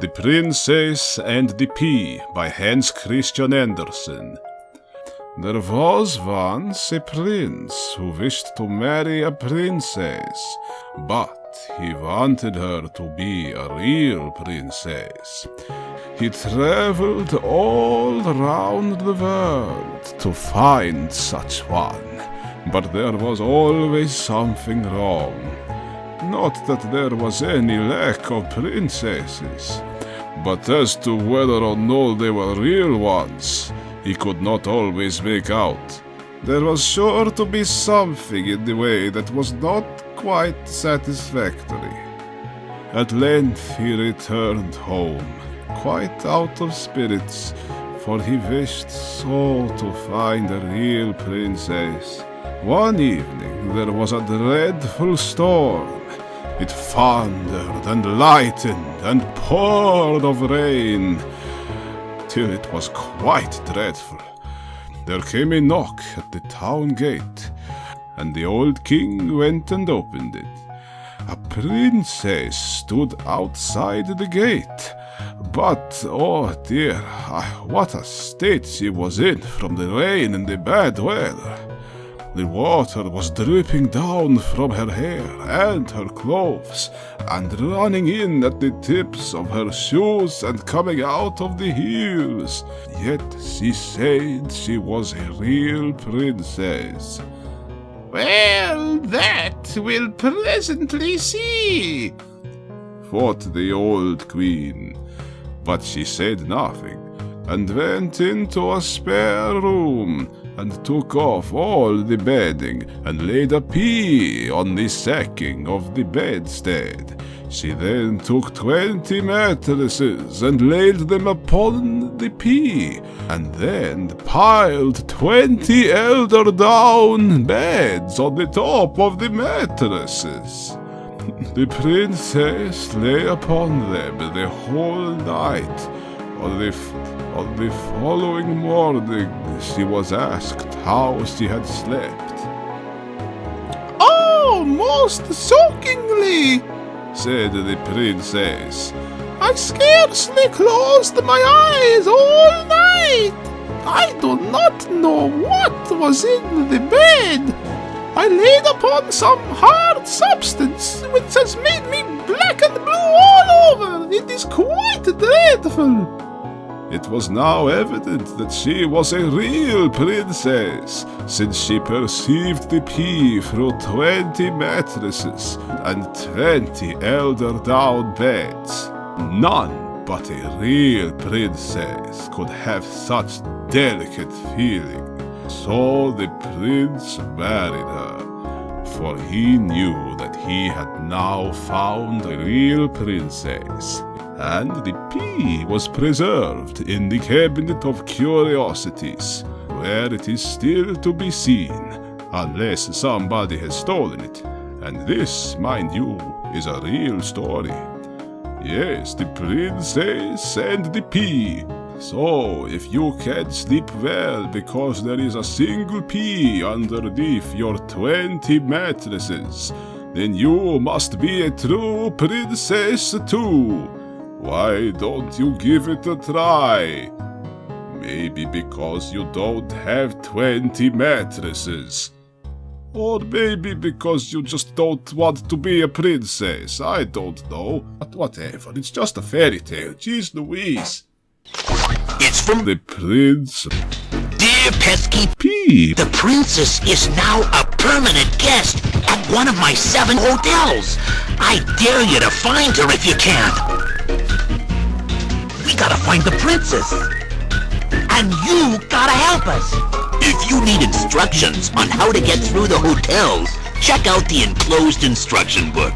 The Princess and the Pea by Hans Christian Andersen. There was once a prince who wished to marry a princess, but he wanted her to be a real princess. He traveled all around the world to find such one, but there was always something wrong. Not that there was any lack of princesses, but as to whether or no they were real ones, he could not always make out. There was sure to be something in the way that was not quite satisfactory. At length he returned home, quite out of spirits, for he wished so to find a real princess. One evening there was a dreadful storm. It thundered and lightened and poured of rain, till it was quite dreadful. There came a knock at the town gate, and the old king went and opened it. A princess stood outside the gate, but, oh dear, what a state she was in from the rain and the bad weather. The water was dripping down from her hair and her clothes, and running in at the tips of her shoes and coming out of the heels. Yet she said she was a real princess. "Well, that we'll presently see," thought the old queen. But she said nothing, and went into a spare room, and took off all the bedding, and laid a pea on the sacking of the bedstead. She then took 20 mattresses, and laid them upon the pea, and then piled 20 eider down beds on the top of the mattresses. The princess lay upon them the whole night. On the following morning, she was asked how she had slept. "Oh, most shockingly," said the princess. "I scarcely closed my eyes all night. I do not know what was in the bed. I laid upon some hard substance which has made me black and blue all over. It is quite dreadful." It was now evident that she was a real princess, since she perceived the pea through 20 mattresses and 20 eider down beds. None but a real princess could have such delicate feeling. So the prince married her, for he knew that he had now found a real princess. And the pea was preserved in the cabinet of curiosities, where it is still to be seen, unless somebody has stolen it. And this, mind you, is a real story. Yes, the princess and the pea. So, if you can't sleep well because there is a single pea underneath your 20 mattresses, then you must be a true princess too. Why don't you give it a try? Maybe because you don't have 20 mattresses. Or maybe because you just don't want to be a princess. I don't know. But whatever, it's just a fairy tale. Jeez Louise. It's from the prince. Dear Pesky P. The princess is now a permanent guest at one of my 7 hotels. I dare you to find her if you can. We gotta find the princess. And you gotta help us. If you need instructions on how to get through the hotels, check out the enclosed instruction book.